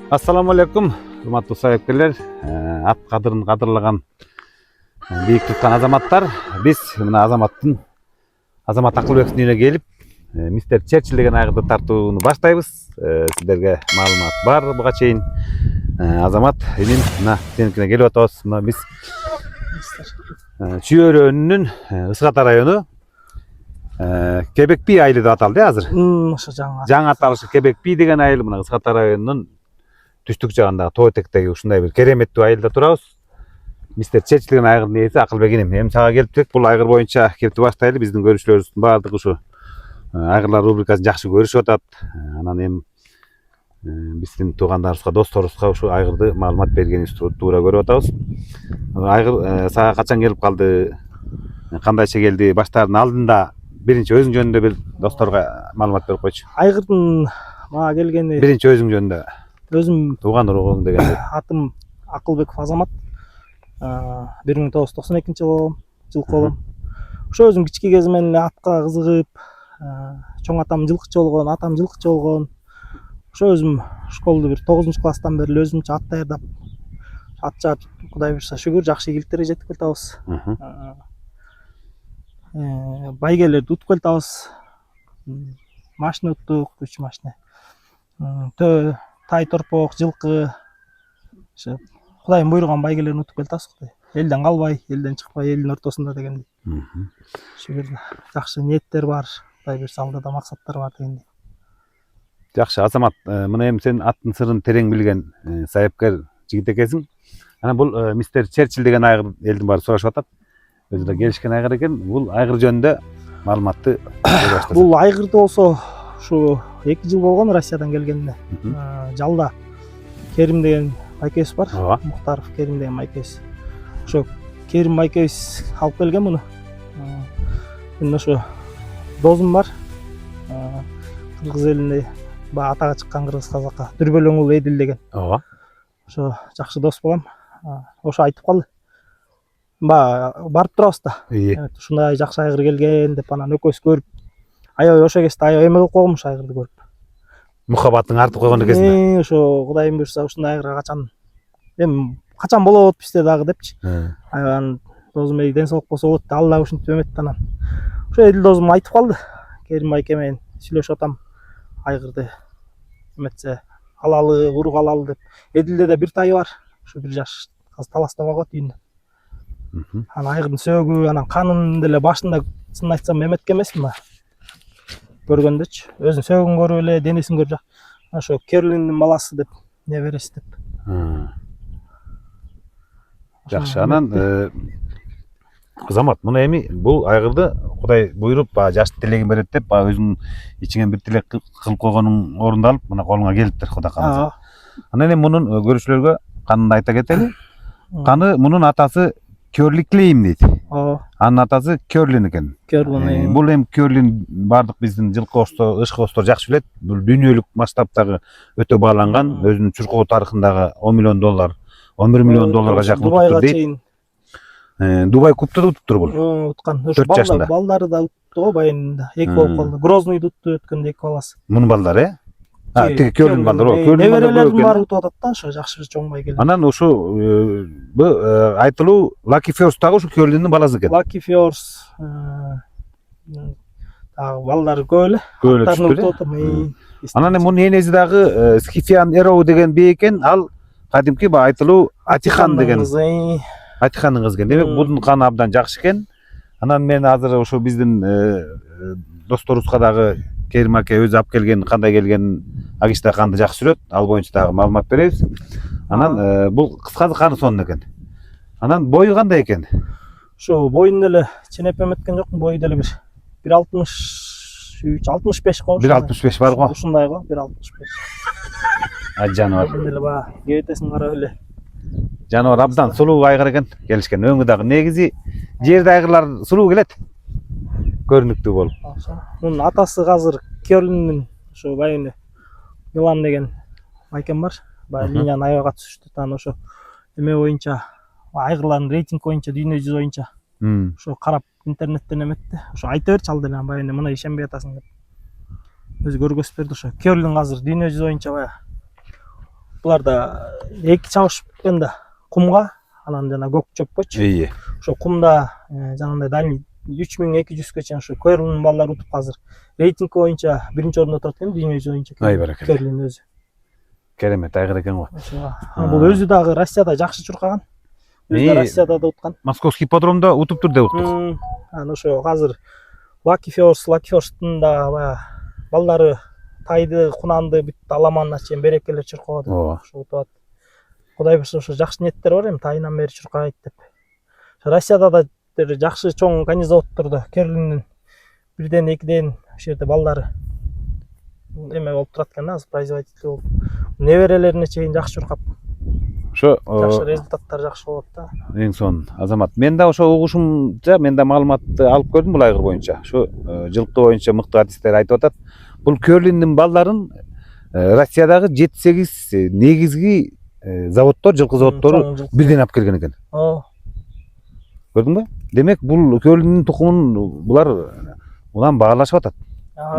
Assalamu alaikum, урматтуу саапкерлер, ат кадырын кадырлаган бийик туткан азаматтар. Биз мына Азамат Акылбековдун үйүнө келип, мистер Черчилль деген айгырды тартууну баштайбыз. Сиздерге маалымат бар буга чейин. Азамат, эмин мына сеникине келип атабыз. Мына биз Чүйөрөнүнүн Ысык Ата району Кебек Би айылы деп аталды азыр. Ошо Жаңы аталышы Кебек Би деген айыл мына Ысык Ата районунун түштүк жагындагы тоо этектеги ушундай бир кереметтүү айылда турабыз. Мистер Черчилль деген айгырдын ээси Акылбек инем. Эми сага келиптик. Бул айгыр боюнча кепти баштайлы. Биздин көрүүчүлөрүбүздүн баардыгы ушу айгырлар рубрикасын жакшы көрүшүп атат. Анан эми биздин туугандарыбызга, досторубузга ушу айгырды маалымат бергенибизди туура көрүп атабыз. Айгыр сага качан келип калды? Кандайча келди? Баштаардын алдында биринчи өзүң жөнүндө бир досторго маалымат берип койчу. айгырдын мага келгени Биринчи өзүң жөнүндө. өзүм Тууган уругуң деген. атым Акылбеков Азамат. 1992 жылкы болом. Ошо өзүм кички кезимден эле атка кызыгып, чоң атам жылкычы болгон, атам жылкычы болгон. Ошо өзүм школду бир 9-класстан бери өзүмчө ат даярдап, ат жаап, Кудай буйрса шүгүр жакшы ийгиликтерге жетип келатабыз. Байгелерди утуп келатабыз. Машина уттук, 3 машина. Тай торпок, жылкы. Ошо Кудайдын буйруган байгелерин утуп келатабыз. Элден калбай, элден чыкпай, элдин ортосунда дегендей. Шүгүр жакшы ниеттер бар. Кудай буйрса алда да максаттар бар дегендей. Жакшы, Азамат, мына эми сен аттын сырын терең билген саяпкер жигит экенсиң. Анан бул мистер Черчилль деген айгыр элдин баары сурашып атат. Өзү да келишкен айгыр экен. Бул айгыр жөнүндө маалыматты бере баштасың. Бул айгырды болсо ушу 2 жыл болгон Россиядан келгенине. Жалда Керим деген майкебиз бар. Мухтаров Керим деген майкебиз. Ошо Керим майкебиз алып келген муну. Мен ошо досум бар. Кыргыз элинде атага чыккан кыргыз казакка Дүрбөлөң уулу Эдил деген. Ошо жакшы дос болом. Ошо айтып калды. Барып турабыз да. Ушундай жакшы айгыр келген деп анан экөөбүз көрүп, аябай ошо кезде аябай эме кылып койгонмуш айгырды көрүп. Мухаббатын артып койгон экенсиң. Ошо Кудайым буйрса ушундай айгырга качан болот бизде дагы депчи. Анан досум ден соолук болсо болот, ал дагы ушинтип эметти анан. Ошо Эдил досум айтып калды. Керим майке менен сүйлөшүп атам. Айгырды эметсе алалы, урук алалы деп. Эдилде да бир тайы бар. Ошо 1 жаш азыр таластабай коет үйүндө. Анан айгырдын сөөгү, анан канын деле башында чынын айтсам эметкен эмесмин. Көргөндөчү. Өзүнүн сөөгүн көрүп эле, денесин көрүп ошо Керлиндин баласы деп не бересиз деп. Жакшы, анан Азамат, муну эми бул айгырды Кудай буйруп, жаштын тилегин берет деп, өзүңүн ичиңен бир тилек кылып койгонуң орундалып, мына колуңа келиптир, Кудай кааласа. Анан эми мунун көрүүчүлөргө канын айта кетели. Каны мунун атасы Кёрли Клейм дейт. Анын атасы Кёрлин экен. Бул эми Кёрлин бардык биздин жылкы ышкы жакшы билет. Бул дүйнөлүк масштабтагы өтө бааланган, өзүнүн чуркоо тарыхындагы $10 миллион, $11 миллион жакын уттур дейт. Дубай кубту да уттуптур бул. Уткан. Ошо балдары да утту го байында. 2 болуп калды. Грозныйды утту өткөндө 2 баласы. Мунун балдары, тиги Кёрлин балдары, неберелердин баары утуп атат да, ошо жакшы чоң байгелер. Анан ушу айтылуу Lucky First дагы ушу Кёрлиндин баласы экен. Lucky First балдары көп эле. Көп. Анан эми мунун энеси дагы Скифиан Эроу деген бий экен. Ал кадимки айтылуу Атихан деген. Атихандын кызы экен. Демек бунун каны абдан жакшы экен. Анан мен азыр ушу биздин досторубузга дагы Керим аке өзү алып келген, кандай келгенин агиш да канды жакшы сүрөт. Ал боюнча дагы маалымат беребиз. Анан бул кыскасы каны сонун экен. Анан бою кандай экен? Ошо боюн деле ченеп эметкен жокмун, бою деле бир 1.63, 65 го. 1.65 бар го. Ушундай го, 1.65. Жаныбар. Деле кебетесин карап эле. Жаныбар абдан сулуу айгыр экен, келишкен. Өңү дагы негизи жерде айгырлар сулуу келет. Көрүнүктүү болуп. Мунун атасы азыр Кёрлиндин ошо байыны Милан деген майкем бар. Бай линияны аябай түшүштү. Анан ошо эме боюнча айгырлардын рейтинг боюнча дүйнө жүзү боюнча ошо карап интернеттен эметти. Ошо айта берчи ал деле байыны мына ишенбей атасың деп. Өзү көргөзүп берди ошо. Кёрлин азыр дүйнө жүзү боюнча бая булар да эки чабышып кеткен да кумга, анан жана көк чөпкөчү. Ии. Ошо кумда жанагындай дальний 3200ге чейин ушу Керлин балдар утуп азыр рейтинг боюнча биринчи орунда турат экен дүйнө жүзү боюнча. Ай баракалла. Керлин өзү. Керемет айгыр экен го. Бул өзү дагы Россияда жакшы чуркаган. Өзү да Россияда да уткан. Московский ипподромдо утуптур деп уктук. Анан ошо азыр Lucky First'тын да баягы балдары тайды, кунанды бүт аламанына чейин берекелер чуркап атат. Ошо утат. Кудай буйрса ошо жакшы ниеттер бар эми тайынан бери чуркайт деп. Россияда да жакшы чоң организатордо Керлиндин бирден экиден ошол жерде балдары эме болуп турат экен да, азыр производитель болуп. Неберелерине чейин жакшы чуркап. Ошо жакшы результаттар жакшы болот да. Эң сонун Азамат. Мен да ошо угушумча, мен да маалыматты алып көрдүм бул айгыр боюнча. Ошо жылкы боюнча мыкты артисттер айтып атат. Бул Керлиндин балдарын Россиядагы 7-8 негизги заводдор, жылкы заводдору бирден алып келген экен. Көрдүңбү? Демек бул Керлиндин тукумун булар улам багырлашып атат.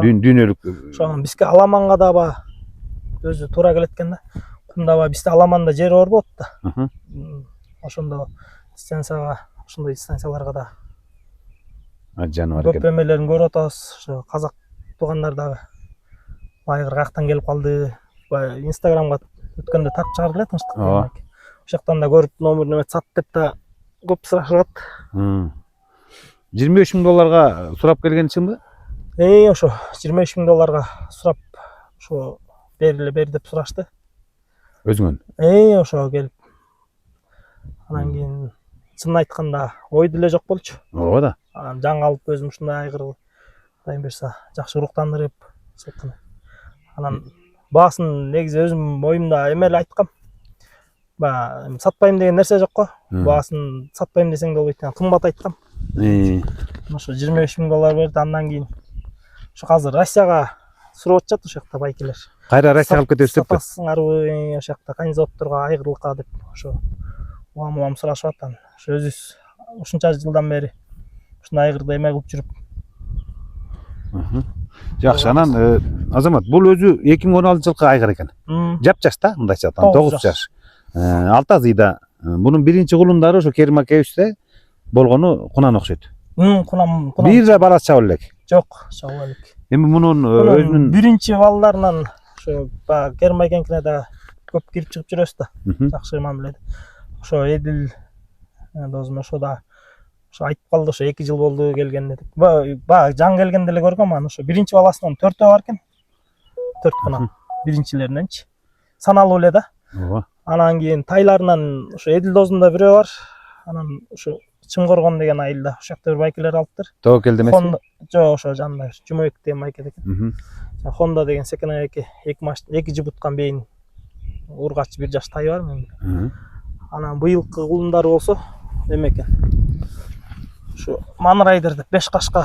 Дүйнөлүк. Ошо бизге Аламанга да өзү туура келет экен да. Кумда бизде Аламанда жер бар болот да. Ошондо дистанцияга, ошондой дистанцияларга да жаныбар көп экен. эмелерин көрүп атабыз. Ошо казак туугандар дагы айгыр каяктан келип калды. Инстаграмга өткөндө тарт чыгарды эле тынчтык. Ошол жактан да көрүп номерин эметип сат деп да көп сурашат. $25,000 сурап келген чынбы? Ошо $25,000 сурап ошо бер деп сурашты. Өзүңөн. Ошо келип. Анан кийин чынын айтканда ой деле жок болчу. Ооба да. Жаңы алып өзүм ушундай айгыр Кудайым буйрса жакшы уруктандырып саткан. Анан баасын негизи өзүм оюмда эме эле айткам. Сатпайм деген нерсе жок го. Баасын сатпайм десең да болбойт. Кымбат айткам. Ошо $25,000 берди. Андан кийин ошо азыр Россияга сурап атышат ошол жакта байкелер. Кайра Россияга алып кетебиз деппи? Сатасыңарбы ошол жакта организаторго айгырлыкка деп ошо улам сурашып атат. Ошо өзүбүз ушунча жылдан бери ушундай айгырды эме кылып жүрүп. Жакшы. Анан Азамат, бул өзү 2016 жылкы айгыр экен. Жап-жаш да, мындайча айтканда 9 жаш. Алтазыйда бунун биринчи кулундары ошо Керим акебизде болгону Кунан окшойт. Кунан. Бир да баласы чабыл элек. Жок, чабыл элек. Эми мунун өзүнүн биринчи балдарынан ошо Керим акенкине да көп кирип чыгып жүрөбүз да. Жакшы мамиледе. Ошо Эдил досум ошо да ошо айтып калды, ошо 2 жыл болду келгенде деп. Жаңы келгенде эле көргөм, анан ошо биринчи баласынан 4 бар экен. 4 кунан биринчилериненчи. Саналуу эле да. ооба. Анан кийин тайларынан ошо Эдил досумда бирөө бар. Анан ошо Чыңгоргон деген айылда ошол жакта бир байкелер алыптыр. Тобокелде эмеспи? Жок, ошо жанында Жумабек деген байке экен. Honda деген секена эки жыбыткан бейин ургач 1 жаш тай бар менде. Анан быйылкы кулундары болсо эме экен. Ошо Манрайдер деп 5 кашка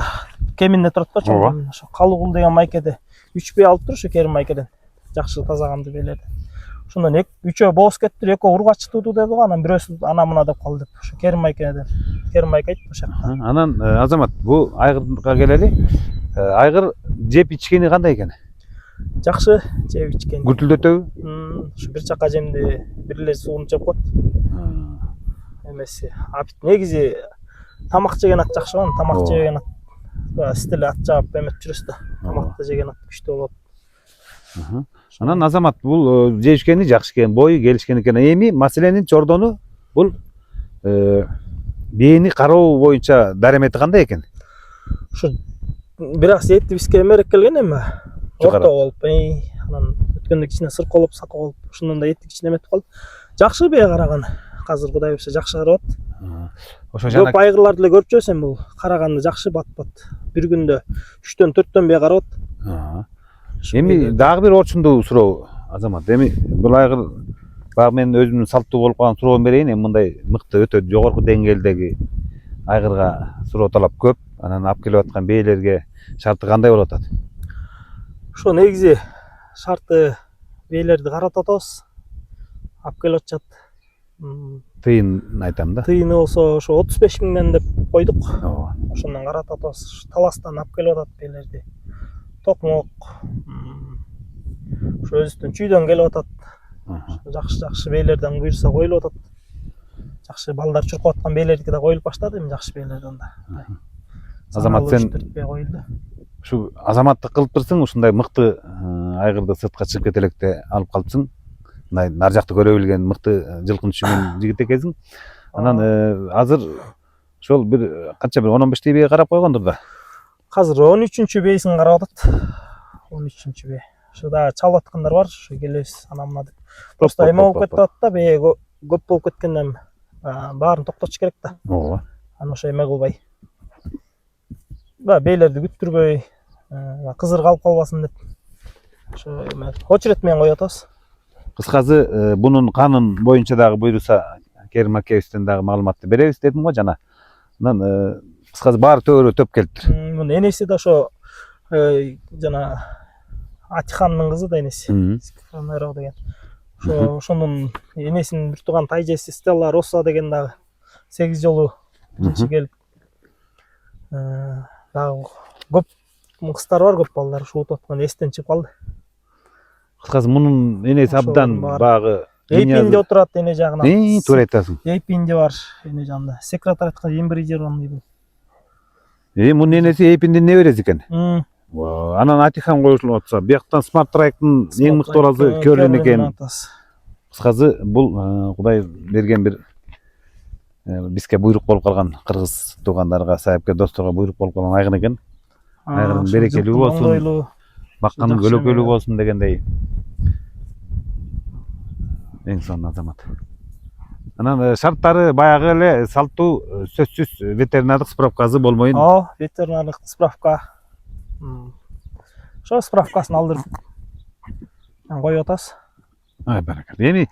кеминде турат да чоң. Ошо Калыгул деген майкеде 3 бей алып тур ошо Керим майкеден. Жакшы тазаганды беледи. Ошондон 3өө бооз кетти, 2 ургач тууду деди го, анан бирөөсү ана мына деп калды деп. Ошо Керим майкеден. Керим майке айтты ошо. Анан Азамат, бул айгырга келели. Айгыр жеп ичкени кандай экен? Жакшы, жеп ичкени. Күртүлдөтөбү? Ошо бир чака жемди бир эле сууну жеп коет. Эмеси, негизи тамак жеген ат жакшы го, тамак жеген ат стили ат жаап эметип жүрөсүз да. Тамакты жеген ат күчтүү болот. Анан Азамат, бул жешкени жакшы экен, бою келишкен экен. Эми маселенин чордону бул бээни кароо боюнча дарамети кандай экен? Ошо бир аз эти бизге эмерек келген эми. Орто болуп, анан өткөндө кичине сырколоп, саколоп, ошондон да эти кичине эметип калды. Жакшы бээ караган. Азыр Кудай буйрса жакшы карап атат. Ошо жана көп айгырларды эле көрүп жүрөсүң, бул караганды жакшы бат-бат. Бир күндө 3төн 4төн бээ карап атат. Эми дагы бир орчундуу суроо Азамат. Эми бул айгыр багы мен өзүмдүн салттуу болуп калган суроомду берейин. Эми мындай мыкты өтө жогорку деңгээлдеги айгырга суроо талап көп. Анан алып келип аткан бээлерге шарты кандай болуп атат? Ошо негизи шарты бээлерди каратып атабыз. Алып келип атышат. Тыйын айтам да. Тыйыны болсо ошо 35.000ден деп койдук. Ошондон каратып атабыз. Таластан алып келип атат бээлерди. Токмок. Ошо өзүбүздүн чүйдөн келип атат. Жакшы бээлерден буюрса коюлуп атат. Жакшы балдар чуркап аткан бээлердики да коюлуп баштады, эми жакшы бээлерден да. Азамат, сен коюлду. ушу азаматтык кылып турсуң, ушундай мыкты айгырды сыртка чыгып кете электе алып калыпсың. Мындай нар жакты көрө билген мыкты жылкын түшүнгөн жигит экенсиң. Анан азыр ошол бир канча бир 15 бээ карап койгондур да. Азыр 13-чү бээсин карап атат. 13-чү бээ. Ошо да чалып аткандар бар, ошо келебиз ана мына деп. Просто эме болуп кетип атат да, бээ көп болуп кеткенден баарын токтотуш керек да. Ооба. Аны ошо эме кылбай. Бээлерди күттүрбөй, кызыр калып калбасын деп. Ошо эме очередь менен коюп атабыз. Кыскасы бунун канун боюнча дагы буйруса Керим Акеевичтен дагы маалыматты беребиз дедим го жана. Анан кыскасы баары төбөрө төп келиптир. Мунун энеси да ошо жана Атихандын кызы да энеси. Скифонеро деген. Ошонун энесинин бир тууган тайжеси Стелла Росса деген дагы 8 жолу биринчи келип дагы көп кыздар бар, көп балдар ушуп аткан эстен чыгып калды. Кыскасы мунун энеси абдан багы Эйпинде отурат эне жагынан. Туура айтасың. Эйпинде бар эне жагында. Секретариатка эмбрижирован дейт. Мунун энеси Эйпиндин небереси экен. Анан Атихан коюшулуп атса, бияктан Smart Track'тын эң мыкты оразы Кёрлин экен. Кыскасы бул Кудай берген бир бизге буйрук болуп калган кыргыз туугандарга, сайыпкер досторго буйрук болуп калган айгын экен. Айгырдын берекелүү болсун, бакканын көлөкөлүү болсун дегендей. Эң сонун азамат. Анан шарттары баягы эле салттуу, сөзсүз ветеринардык справкасы болмойн. Ветеринардык справка. Ошо справкасын алдырып коюп атабыз. Баракат. Эми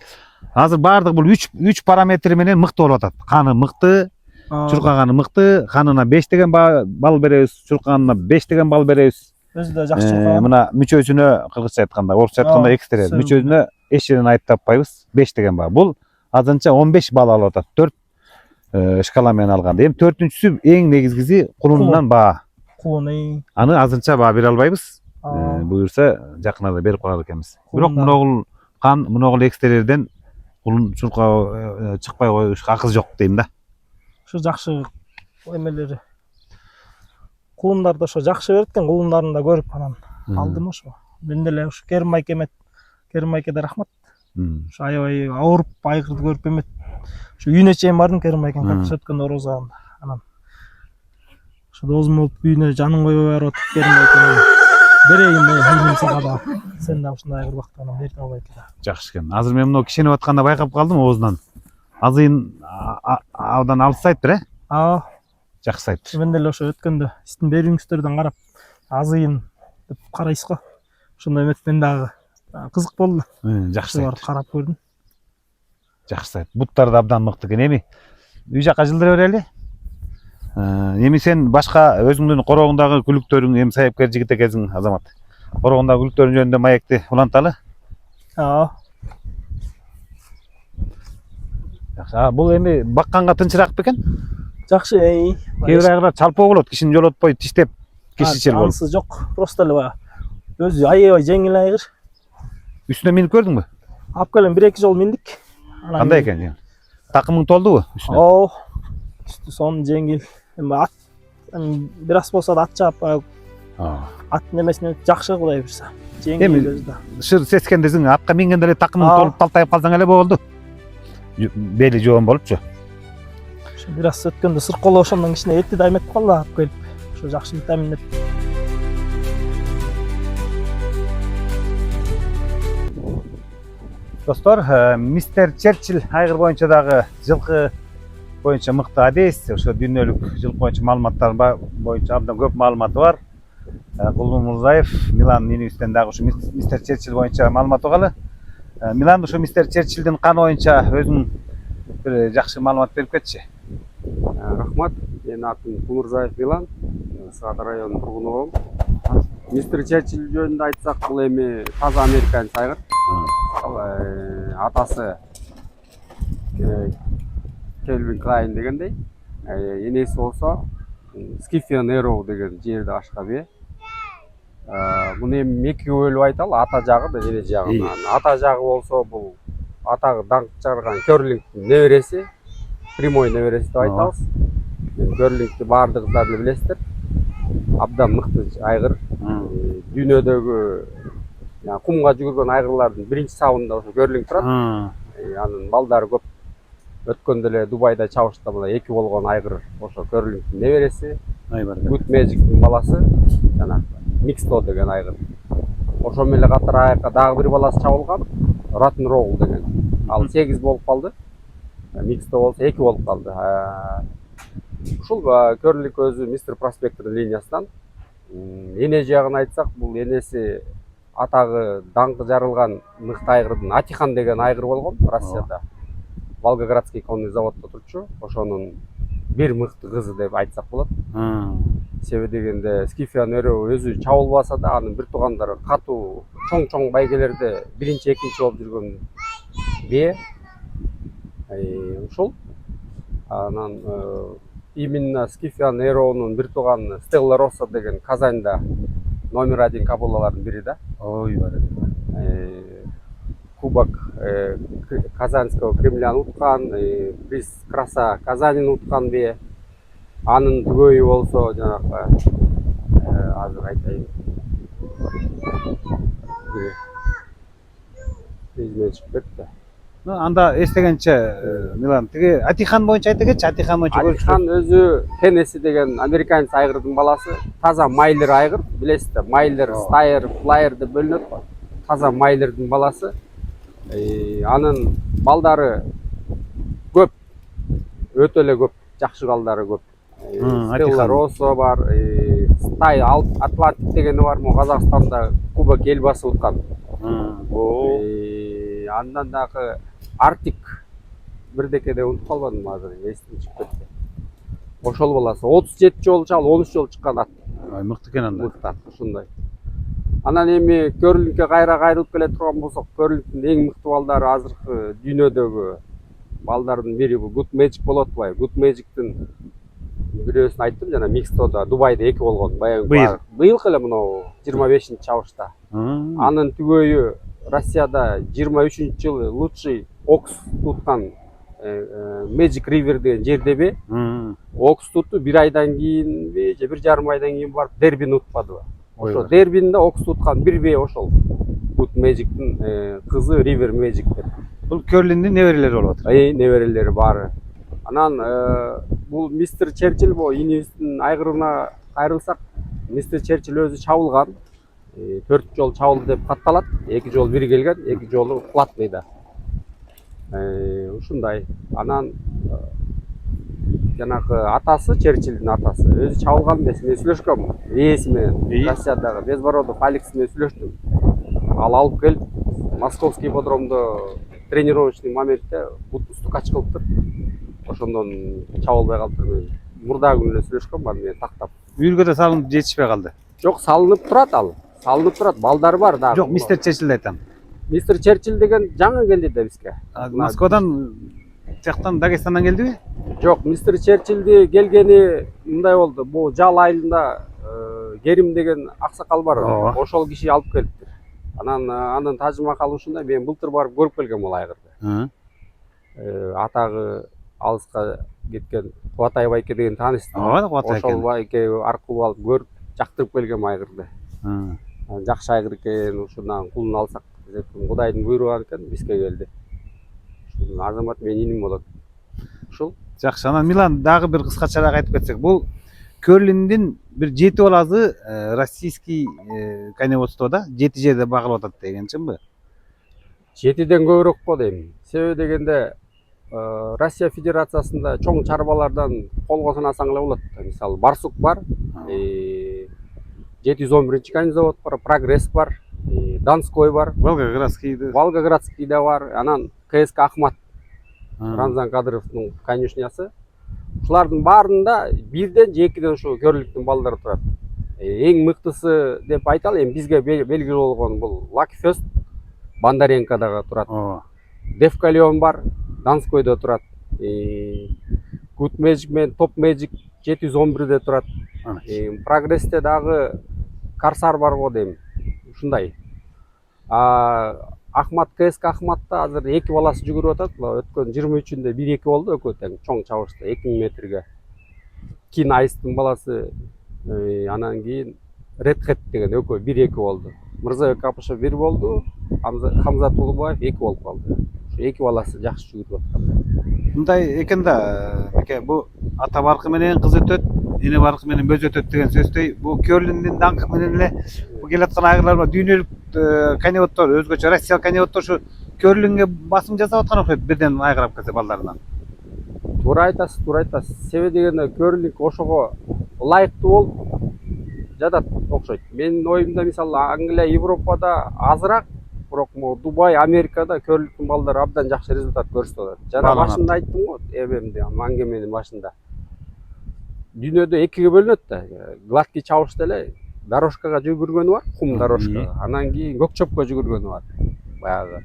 азыр баардык бул 3 параметри менен мыкты болуп атат. Каны мыкты, чуркаганы мыкты, канына 5 деген балл беребиз, чуркаганына 5 деген балл беребиз. Өзү да жакшы чуркаган. Мына мүчөсүнө кыргызча айтканда, орусча айтканда экстерьер, мүчөсүнө эч жерден айып таппайбыз. 5 деген балл. Бул азырынча 15 балл алып атат. 4 шкала менен алганда. Эми 4-үнчүсү эң негизгиси кулунунан баа. Кулуну. Аны азырынча баа бере албайбыз. Буюрса жакын арада берип коер экенбиз. Бирок муногул кан, муногул экстерьерден кулун чуркап чыкпай коюшка акыл жок дейм да. Ошо жакшы эмелери. Кулундарды ошо жакшы берет экен, кулундарын да көрүп анан алдым ошо. Мен деле ошо Керим Майкеде рахмат. Ошо аябай ауырып айгырды көрүп эмет. Ошо үйүнө чейин бардым Керим Майкен катышып өткөн орозагында. Анан ошо дозум болуп үйүнө жанын койбой барып атып Керим Майкен. Берейин мен сага да. Сен да ушундай айгыр бактанан берип албайт да. Жакшы экен. Азыр мен мына кишенеп атканда байкап калдым оозунан. Азыйын абдан алсайтыр, жакшы айтты. Мен деле ошо өткөндө сиздин берүүңүздөрдөн карап азыйын деп карайсыз го. Ошондой эмет мен дагы кызык болду. Жакшы айтты. Карап көрдүм. Жакшы айтты. Буттар да абдан мыкты экен. Эми үй жакка жылдыра берели. Эми сен башка өзүңдүн корогуңдагы күлүктөрүң, эми сайыпкер жигит экенсиң, Азамат. Корогуңдагы күлүктөрүң жөнүндө маекти уланталы. Жакшы. Бул эми бакканга тынчыраак бекен? Жакшы. Кээ бир айгырлар чалпоо болот, кишини жолотпой тиштеп кишичил болот. Анысы жок. Просто эле өзү аябай жеңил айгыр. Үстүнө минип көрдүңбү? Алып келем 1-2 жол миндик. Кандай экен? Такымың толдубу үстүнө? Үстү сон жеңил. Эми ат бир аз болсо да ат жаап ат немесине жакшы Кудай буйрса. Жеңил өзү да. Шыр сескендесиң, атка мингенде эле такымың толуп талтайып калсаң эле болду. Бели жоон болупчу. Ошо бир аз өткөндө сырколоо ошондон кичине эти да эметип калды алып келип. Ошо жакшы витаминдеп. Достор, мистер Черчилль айгыр боюнча дагы жылкы боюнча мыкты адес, ошо дүйнөлүк жылкы боюнча маалыматтар боюнча абдан көп маалыматы бар. Кулун Мурзаев, Милан университетинен дагы ушу мистер Черчилль боюнча маалымат угалы. Милан ушу мистер Черчиллдин каны боюнча өзүң бир жакшы маалымат берип кетчи. Рахмат, менин атым Мурзаев Милан, Саат районунун тургуну болом. Мистер Черчилль жөнүндө айтсак, бул эми таза американец айгыр. Атасы Кельвин Клайн дегендей, энеси болсо Скифен Эроу деген жерде ашка бээ. Муну эми экиге бөлүп айталы, ата жагы да эне жагы. Ата жагы болсо бул атағы даңқ жарған Керлингтің небересі, прямой небересі деп айтабыз. Керлингті бардығыңыздар білесіздер. Абдан мықты айғыр. Дүйнөдөгү кумга жүгүргөн айгырлардын биринчи сабында ошо Керлинг турат. Анын балдары көп. Өткөндө эле Дубайда чабышта мына 2 болгон айгыр ошо Керлингтин небереси. Good Magic'тин баласы, жанагы Mixto деген айгыр. Ошо менен катар аякка дагы бир баласы чабылган, Rotten Roll деген. Ал 8 болуп калды. Mixto болсо 2 болуп калды. Ушул Керлинг өзү Мистер Проспектордун линиясынан. Эне жагын айтсак, бул энеси атагы даңкы жарылган мыкты айгырдын Атихан деген айгыр болгон Россияда. Волгоградский конный заводдо турчу. Ошонун бир мыкты кызы деп айтсак болот. Себеби дегенде Скифиан өрөө өзү чабылбаса да анын бир туугандары катуу чоң байгелерде биринчи, экинчи болуп жүргөн бие. Ушул анан именно Скифиан Эроунун бир тууганы Стелла Росса деген Казанда номер 1 кабулалардын бири да. Ой, бар. Кубок Казанского Кремлян уткан, приз Краса Казанин уткан бие. Анын түгөйү болсо жанагы азыр айтайын. Эсиме чыгып кетти. Анда эстегенче Милан тиги Атихан боюнча айта кетчи. Атихан боюнча Атихан өзү Теннесси деген американец айгырдын баласы. Таза майлер айгыр, билесиздер. Майлер, стайер, флайер деп бөлүнөт го. Таза майлердин баласы. Анын балдары көп. Өтө эле көп. Жакшы балдары көп. Стелла Россо бар, Стай Атлантик дегени бар, мо Казакстанда Кубок Элбасы уткан. Андан дагы Артик бирдеке деп унутуп калбадым азыр, эстен чыгып кетти. Ошол баласы 37 жолу чабыл, 13 жолу чыккан ат. Мыкты экен анда. Мыкты ат, ушундай. Анан эми Керлингке кайрылып келе турган болсок, Керлингдин эң мыкты балдары азыркы дүйнөдөгү балдардын бири бул Good Magic болот бай. Good Magic'тин бирөөсүн айттым жана Mixto'да Дубайда 2 болгон. Быйыл эле мына 25-чабышта. Анын түгөйү Россияда 23-жылы лучший Окс туткан Magic River деген жердеби. Окс тутту 1 айдан кийинби, же 1,5 айдан кийин барып Дербини утпадыбы. Ошо Дербинде Окс туткан бир бие ошол. Good Magic'тин кызы River Magic деп. Бул Керлингдин неберелери болуп атат. Неберелери баары. Анан бул Мистер Черчилль бо инибиздин айгырына кайрылсак, Мистер Черчилль өзү чабылган. 4 жол чабылды деп катталат. 2 жол бири келген, 2 жолу платный да. Ушундай. Анан жанагы атасы, Черчилльдин атасы өзү чабылган эмес, мен сүйлөшкөм. Ээси менен Россиядагы Безбородов Алекс менен сүйлөштүм. Ал алып келип Московский ипподромдо тренировочный моментте буту стукач кылыптыр. Ошондон чабылбай калыптыр. Мурда күнү эле сүйлөшкөм, аны мен тактап. Үйүргө да салынып жетишпей калды. Жок, салынып турат ал. Салынып турат, балдары бар дагы. Жок, Мистер Черчилльди айтам. Мистер Черчилль деген жаңы келди да бизге. Москвадан, жактан Дагестандан келдиби? Жок, Мистер Черчилльди келгени мындай болду. Бул жал айында Керим деген аксакал бар. Ошол киши алып келиптир. Анын тажымакалы ушундай, мен былтыр барып көрүп келгем бул айгырды. Атагы алыска кеткен Кубатай байке деген тааныстым. Ошол байке аркылуу алып көрүп, жактырып келгем айгырды. Жакшы айгыр экен, ушундан кулун алсак деп Кудайдын буйругу экен, бизге келди. Ушул азамат менин иним болот. Ушул. Жакшы, анан Милан дагы бир кыскачараак айтып кетсек, бул Керлингдин бир 7 баласы российский коневодствода 7 жерде багылып атат деген чынбы? 7ден көбүрөөк го дейм. Себеби дегенде Россия Федерациясында чоң чарбалардан колго санасаң эле болот. Мисалы Барсук бар, 711-чи конезавод бар, Прогресс бар, Донской бар, Волгоградский да бар, анан КСК Ахмат, Рамзан Кадыровдун конюшнясы. Ушулардын баарында 1ден же 2ден ушу Керлингдин балдары турат. Эң мыктысы деп айталы, эми бизге белгилүү болгон бул Lucky First Бондаренкодагы турат. Девкалион бар, Донскойдо турат. Good Magic мен Top Magic 711де турат. Прогрессте дагы Корсар бар го дейм. Ушундай. Ахмат КСК Ахматта азыр 2 баласы жүгүрүп атат. Өткөн 23-үндө 1-2 болду экөө тең чоң чабышта 2000 метрге. Кийин Айстын баласы анан кийин Редхет деген экөө 1-2 болду. Мырзабек Апышев 1 болду, Хамзат Улубаев 2 болуп калды. Ошо 2 баласы жакшы жүгүрүп аткан. Мындай экен да, Меке, бу ата баркы менен кыз өтөт, эне баркы менен бөз өтөт деген сөздөй, бу Кёрлүндүн даңкы менен эле бу келаткан айгырлар дүйнөлүк коневоддор, өзгөчө Россиялык коневоддор ушу Кёрлүнгө басым жасап аткан окшойт бирден айгырап келсе балдарынан. Туура айтасыз, туура айтасыз. Себеби дегенде Кёрлинг ошого ылайыктуу болуп жатат окшойт. Менин оюмда мисалы Англия, Европада азыраак, бирок могу Дубай, Америкада Кёрлингдин балдары абдан жакшы результат көрсөтүп атат. Жана башында айттым го, эбемди мангеменин башында. Дүйнөдө экиге бөлүнөт да. Гладкий чабышта эле дорожкага жүгүргөнү бар, кум дорожка. Анан кийин көк чөпкө жүгүргөнү бар. Баягы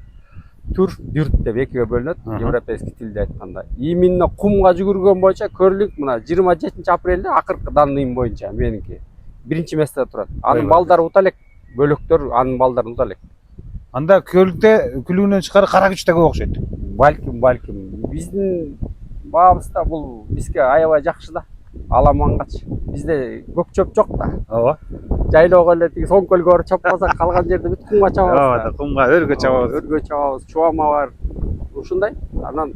тур, дюрт деп экиге бөлүнөт, европейский тилде айтканда. Именно кумга жүгүргөн боюнча Кёрлинг мына 27-апрелде акыркы данныйым боюнча меники биринчи местеде турат. Анын балдары ута элек, бөлөктөр анын балдарын ута элек. Анда Кёрлүнгдө күлүгүнөн тышкары кара күч да көп окшойт. Балким. Биздин баабызда бул бизге аябай жакшы да. Аламангач. Бизде көк чөп жок да. Ооба. Жайлоого эле тиги соң көлгө барып чаппасак калган жерде бүт кумга чабабыз. Ооба, кумга өргө чабабыз. Өргө чабабыз, чубама бар. Ушундай. Анан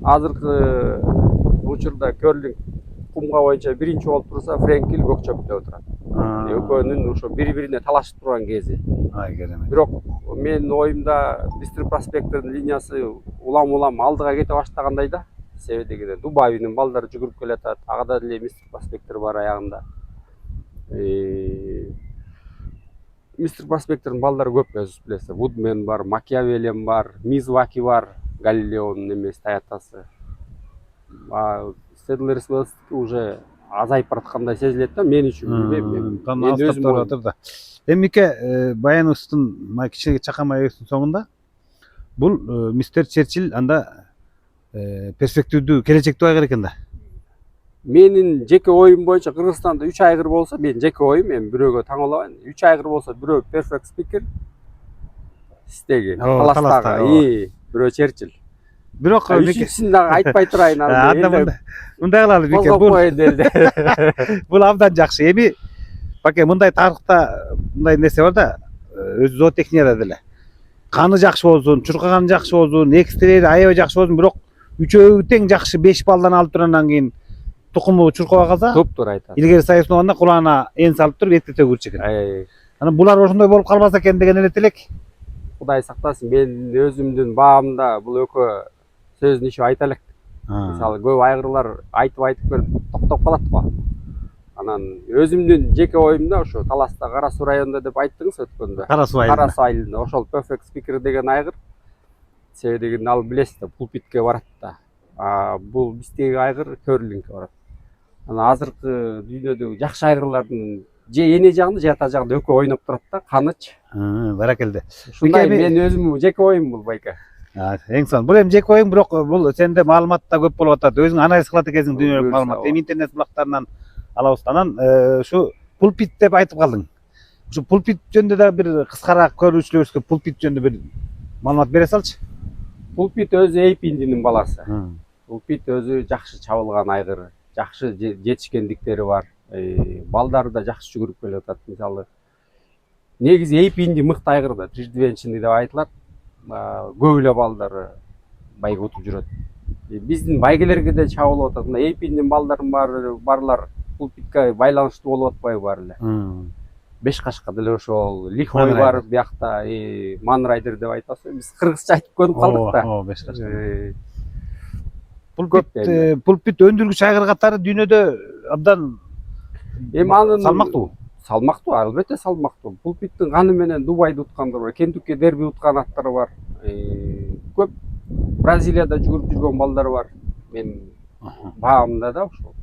азыркы учурда Кёрлинг кумга боюнча биринчи болуп турса, Френкель көк чөптө отурат. Экөөнүн ошо бири-бирине талашып турган кези. Ай керемет. Бирок менин оюмда Бистер проспекттин линиясы улам алдыга кете баштагандай да. Себеби дегенде Дубайдын балдары жүгүрүп келатат. Ага деле Бистер проспекттер бар аягында. Мистер проспекттин балдары көп, өзүңүз билесиз. Вудмен бар, Макиавеллен бар, Мизваки бар, Галилеонун эмеси таятасы. Седлерс велосипед уже азайып бараткандай сезилет да, мен үчүн билбейм. Мен өзүм турат да. Эмике баяныбыздын мына кичине чакан маегибиздин соңунда бул мистер Черчилль анда перспективдүү келечектүү айгыр экен да. Менин жеке оюм боюнча Кыргызстанда 3 айгыр болсо, мен жеке оюм, мен бирөөгө таңалабайм. 3 айгыр болсо, бирөө Perfect Speaker, стеги, таластагы, бирөө Черчилль. Бирок үчүнчүсүн дагы айтпай турайын анда. Мындай кылалы Бике. Бул абдан жакшы. Эми Баке мындай тарыхта мындай нерсе бар да, өзү зоотехнияда деле. Каны жакшы болсун, чуркаганы жакшы болсун, экстриери аябай жакшы болсун, бирок үчөө тең жакшы 5 балдан алып турандан кийин тукуму чуркаба калса, топтур айтат. Илгери сайысынганда кулагына эн салып туруп эткете көрчү экен. Анан булар ошондой болуп калбаса экен деген эле тилек. Кудай сактасын, мен өзүмдүн баамда бул экөө сөздүн иши айта элек. Мисалы көп айгырлар айтып келип токтоп калат го. Анан өзүмдүн жеке оюмда ошо Таласта Кара Суу районунда деп айттыңыз өткөндө. Кара Суу айылында ошол Perfect Speaker деген айгыр. Себеби дегенде ал билесиз да, пулпитке барат да. Бул биздеги айгыр Кёрлингке барат. Анан азыркы дүйнөдөгү жакшы айгырлардын же эне жагында, же ата жагында экөө ойноп турат да, Каныч. Баракелде. Ушундай мен өзүм жеке оюм бул Байке. Эң сонун. Бул эми жеке оюң, бирок бул сенде маалымат да көп болуп атат. Өзүң анализ кылат экенсиң дүйнөлүк маалымат. Эми интернет булактарынан алабыз. Анан ушу пулпит деп айтып калдың. Ушу пулпит жөнүндө да бир кыскараак көрүүчүлөрүбүзгө пулпит жөнүндө бир маалымат бере салчы. Пулпит өзү Эйпиндинин баласы. Пулпит өзү жакшы чабылган айгыр, жакшы жетишкендиктери бар. Балдары да жакшы жүгүрүп келе атат. Мисалы негизи Эйпинди мыкты айгыр да, Тридвенчини деп айтылат. Көп эле балдары байга утуп жүрөт. Биздин байгелерге да чабылып атат. Мына Эйпиндин балдарын барлар пулпитке байланыштуу болуп атпайбы баары эле. Беш кашка деле ошол, Лихой бар биякта, Манрайдер деп айтасыз. Биз кыргызча айтып көнүп калдык да. Беш кашка. Пулпит өндүргүч айгыр катары дүйнөдө абдан салмактуу. Салмактуу, албетте салмактуу. Пулпиттин каны менен Дубайды уткандар бар, Кентукки дерби уткан аттары бар. Көп Бразилияда жүгүрүп жүргөн балдар бар. Мен баамда да ошол.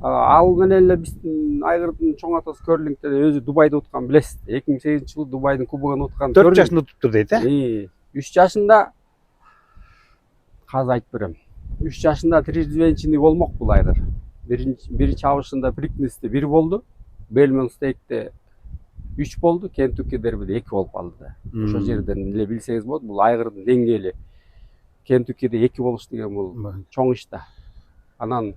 Ал менен эле биздин айгырдын чоң атасы Кёрлингде өзү Дубайды уткан, билесиз. 2008-жылы Дубайдын кубогун уткан. 4 жашында утуптур дейт, 3 жашында казыр айтып берем. 3 жашында Тридвенчини болмок бул айгыр. Бир чабышында Прикнесте 1 болду. Бельмон стейкте 3 болду, Кентукки дербиде 2 болуп калды да. Ошол жерден эле билсеңиз болот, бул айгырдын деңгээли. Кентуккиде 2 болуш деген бул чоң иш да. Анан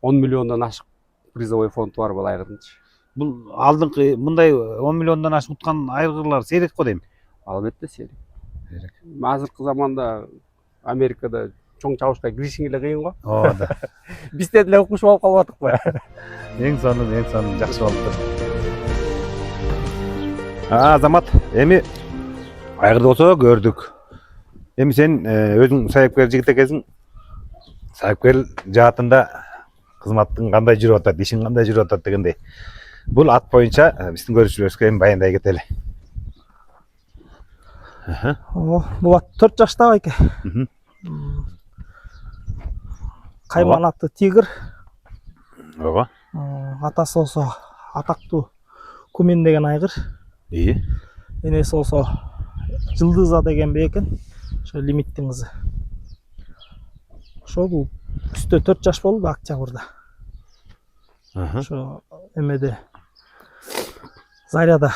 10 миллиондон ашык призовой фонду бар бул айгырдынчы. Бул алдыңкы мындай 10 миллиондон ашык уткан айгырлар сейрек го дейм. Албетте сейрек. Азыркы заманда Америкада чоң чабышка киришиң эле кыйын го. Ооба да. Бизде деле укмуш болуп калбадыкпы? Эң сонун жакшы болуптур. Азамат, эми айгырды болсо көрдүк. Эми сен өзүң сайыпкер жигит экенсиң. Сайыпкер жаатында кызматтың кандай жүрүп атат, ишиң кандай жүрүп атат дегендей. Бул ат боюнча биздин көрүүчүлөрүбүзгө эми баяндай кетели. Бул ат 4 жашта байке. Кайман аты Тигр. Ого. Атасы болсо атактуу Кумен деген айгыр. Энеси болсо Жылдыза деген бекен. Ошо Лимиттин кызы. Ошо бул үстө 4 жаш болду октябрда. Ошо эмеде Заряда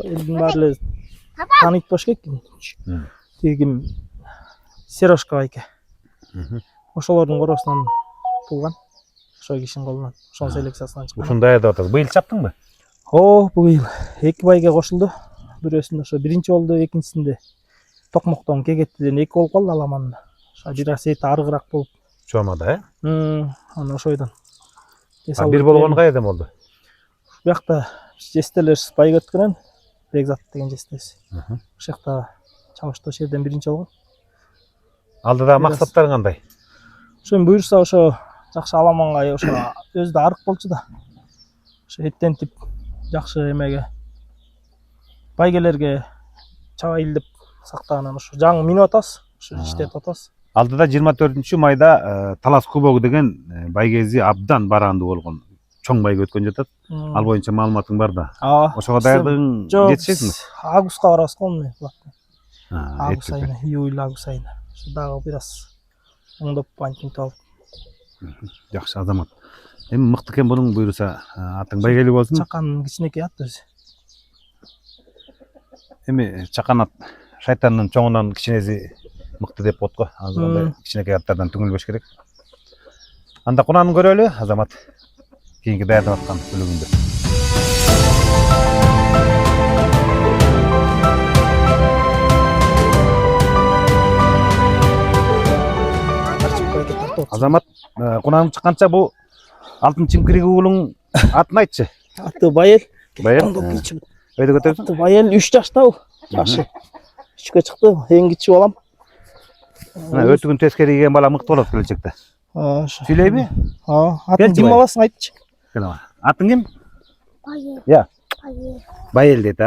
элдин баары эле тааныйт болуш керек. Тигим Сережка байке. Ошолордун коросунан туулган. Ошо кишинин колунан, ошонун селекциясынан чыккан. Ушундай деп атасыз. Быйыл чаптыңбы? Бул быйыл 2 байге кошулду. Бирөөсүндө ошо биринчи болду, экинчисинде Токмоктон Кегеттиден 2 болуп калды аламан. Ошо жирасети арыгыраак болуп. Чомада, Ана ошойдон. Бир болгону кайерден болду? Биякта жестелер байга өткөрөн, Бекзат деген жестеси. Ошол жакта чабышта ошол жерден биринчи болгон. Алдыдагы максаттарың кандай? Ошо буюрса ошо жакшы аламанга ошо өзү да арык болчу да. Ошо эттентип жакшы эмеге байгелерге чабайыл деп сактаганан ошо жаңы минип атабыз. Ошо иштетип атабыз. Алдыда 24 майда Талас кубогу деген байгези абдан барандуу болгон чоң байга өткөн жатат. Ал боюнча маалыматың бар да. Ошого даярдыгың жетишесиңби? Августка барабыз го муну. Август айына, июль август айына. Ошо дагы бир аз оңдоп антинтип алып. Жакшы Азамат. Эми мыкты экен мунун буйруса атың байгелүү болсун. Чакан кичинекей ат өзү. Эми чакан ат шайтандын чоңунан кичинеси мыкты деп коет го. Азыр кичинекей аттардан түңүлбөш керек. Анда кунаны көрөлү, Азамат. Кийинки даярдап аткан бөлүгүндө. Азамат, кунаны чыкканча бул алтын чимкириги уулуң атын айтчы. Аты Байел. Байел. Өйдө көтөрсүң? Аты Байел 3 жашта бул. Жакшы. 3кө чыкты, эң кичи балам. Мына өтүгүн тескери кийген бала мыкты болот келечекте. Ошо. Сүйлөйбү? Атын ким аласың айтчы. Атың ким? Байел. Я. Байел. Байел дейт,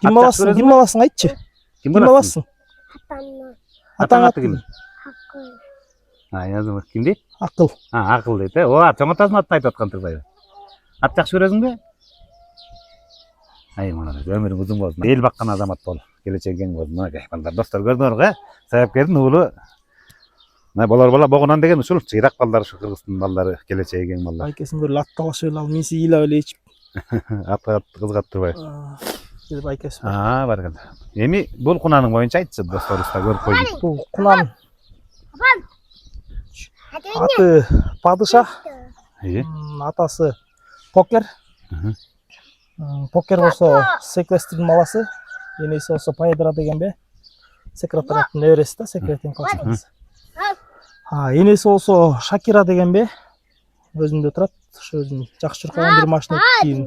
Ким аласың айтчы. Ким аласың? Атаң аты ким? Акыл. Yazım kim deyт? Акыл. Акыл дейт, Ооба, чоң атасынын атын айтып аткан турбайбы? Ат жакшы көрөсүңбү? Мына өмүрүң узун болсун. Эл баккан Азамат бол. Келечеги кең болсун. Мына балдар, достор көрдүңөргү? Саяпкердин уулу. Мына болор бала богонан деген ушул чыйрак балдар, ушу Кыргыздын балдары, келечеги кең балдар. Байкесин көрүп ат талашып эле алып, менси ыйлап эле ичип. Атка кызгат турбай. Бир байкеси. Баркал. Эми бул кунаның боюнча айтчы, досторубузга көрүп койдук. Бул кунан. Аты Падыша. Атасы Покер. Покер болсо Секвестрдин баласы. Энеси болсо Пайдра деген бе. Секретараттын небереси да, секретин калсаңыз. Энеси болсо Шакира деген бе. Өзүндө турат. Ошо өзүн жакшы чуркаган бир машина кийин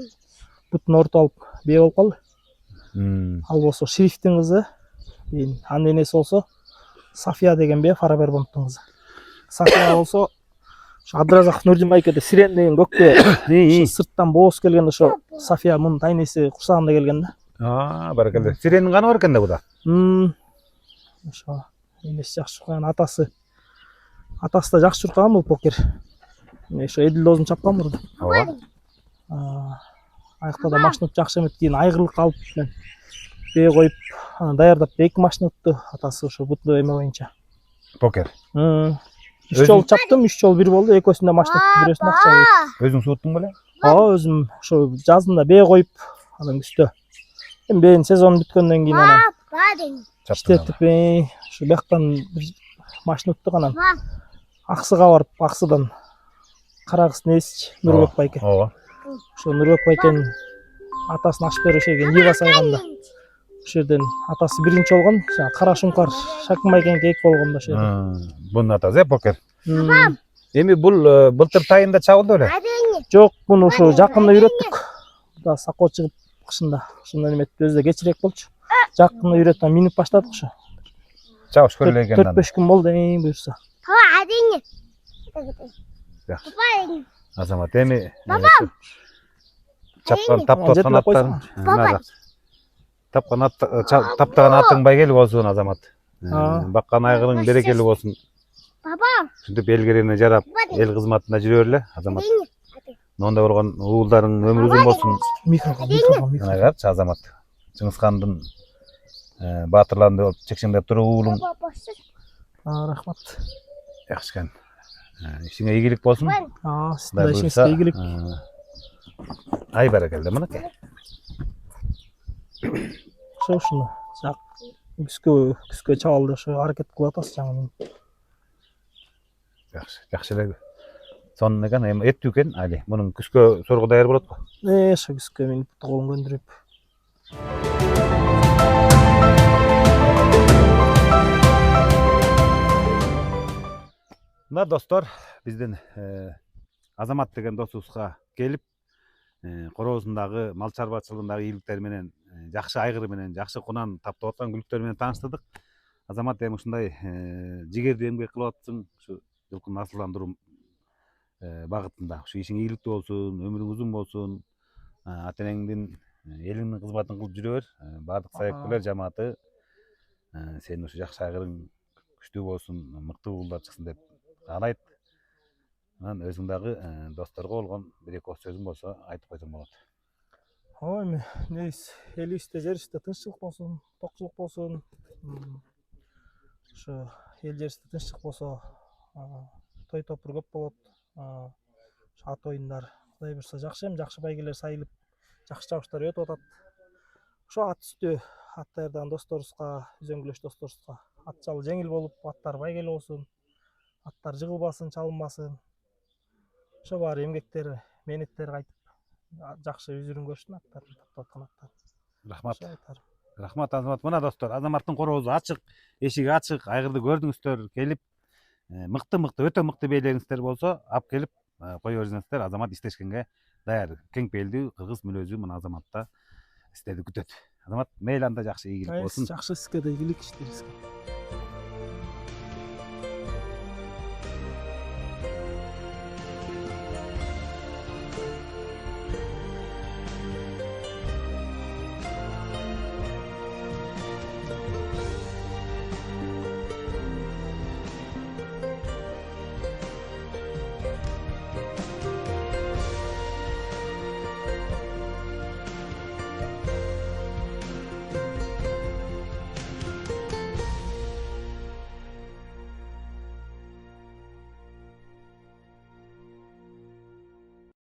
бутун ортолуп бээ болуп калды. Ал болсо Шерифтин кызы. Анын энеси болсо Сафия деген бе, Фарабербондтун кызы. Сафия болсо Абдыразаков Нурдин байкеде Сирен деген көккө сырттан бооз келген, ошо Сафия мунун тайнеси курсагында келген да. Баракалла. Сиренин каны бар экен да буда. Ошо энеси жакшы чуркаган, атасы да жакшы чуркаган бул Покер. Ошо Эдил дозун чапкан мурда. Ооба. Аякта да машина жакшы эмет, кийин айгырлык алып мен бээ коюп, анан даярдап 2 машина өттү. Атасы ошо буту эме боюнча. Покер. 3 жолу чаптым, 3 жолу бир болду. Экөөсүндө машина өттү, бирөөсүндө акча алып. Өзүң сууттуң беле? Өзүм ошо жазында бээ коюп, анан күздө. Эми бен сезон бүткөндөн кийин анан Бадың. иштетип, ушу бияктан бир машина уттук анан Ба. Аксыга барып, Аксыдан Карагыстын ээси Нурбек байке. ооба. Ошо Нурбек байкенин атасын аш берип ошеген Нива сайганда. Ошол жерден атасы биринчи болгон, Кара Шуңкар Шакын байкеники эки болгондо ошол жерде. Бунун атасы покер. М, Эми бул былтыр тайында чабылды беле? Бадың. Жок, муну ушу жакында үйрөттүк. Да сакоо чыгып кышында. Ошондон эметти, өзү да кечирээк болчу. Жакында үйрөтүп минип баштадык ошо. Чабыш көрөлө экен. 4-5 күн болду, буюрса. Бадың. Жакшы. Бадың. Азамат эми чапкан таптап аткан аттар. Тапкан ат таптаган атың байгелүү болсун Азамат. Баккан айгырың берекелүү болсун. Баба. Ушинтип эл керене жарап, эл кызматында жүрө берле Азамат. Монда болгон уулдарың өмүрү uzun болсун. Микрофон. Мына карачы Азамат. Чыңгызхандын баатырларында болуп чекшеңдеп туруп уулуң. Рахмат. Жакшы экен. Ишиңе ийгилик болсун. Сизде ишиңизге ийгилик. Ай баракелде мынакей. Ошону күзгө чабалды ошо аракет кылып атасыз жаңы. Жакшы эле. Сонун экен, эми эттүү экен али. Мунун күзгө сорго даяр болот го. Ошо күзгө мен колум көндүрүп. Мына достор, биздин Азамат деген досубузга келип, короосундагы мал чарбачылыгындагы ийгиликтери менен, жакшы айгыры менен, жакшы кунан таптап аткан күлүктөрү менен тааныштырдык. Азамат эми ушундай жигердүү эмгек кылып атсың, ушу жылкыны асылдандыруу багытында. Ушу ишиң ийгиликтүү болсун, өмүрүң uzun болсун. Ата энеңдин, элиңдин кызматын кылып жүрө бер. Баардык саекберлер жамааты сенин ушу жакшы айгырың күчтүү болсун, мыкты уулдар чыксын деп каалайт. Анан өзүң дагы досторго болгон бир эки ооз сөзүң болсо айтып койсоң болот. Эми небиз элибизде жерибизде тынччылык болсун, токчулук болсун. Ошо эл жерибизде тынччылык болсо, той топур көп болот. Ат оюндар Кудай буйрса жакшы, эми жакшы байгелер сайылып, жакшы чабыштар өтүп атат. Ошо ат үстү ат даярдаган досторубузга, үзөңгүлөш досторубузга ат чабуу жеңил болуп, аттар байгелүү болсун. Аттар жыгылбасын, чалынбасын. Ошо баары эмгектери, мээнеттери кайтып жакшы үзүрүн көрсүн аттар, таптап аткан аттар. Рахмат. Рахмат Азамат. Мына достор, Азаматтын короозу ачык, эшиги ачык, айгырды көрдүңүздөр, келип мыкты өтө мыкты бээлериңиздер болсо, алып келип кое берсеңиздер, Азамат иштешкенге даяр. Кең пейилдүү кыргыз мүнөзү мына Азаматта сиздерди күтөт. Азамат, мейли анда жакшы ийгилик болсун. Жакшы, сизге да ийгилик, иштериңизге.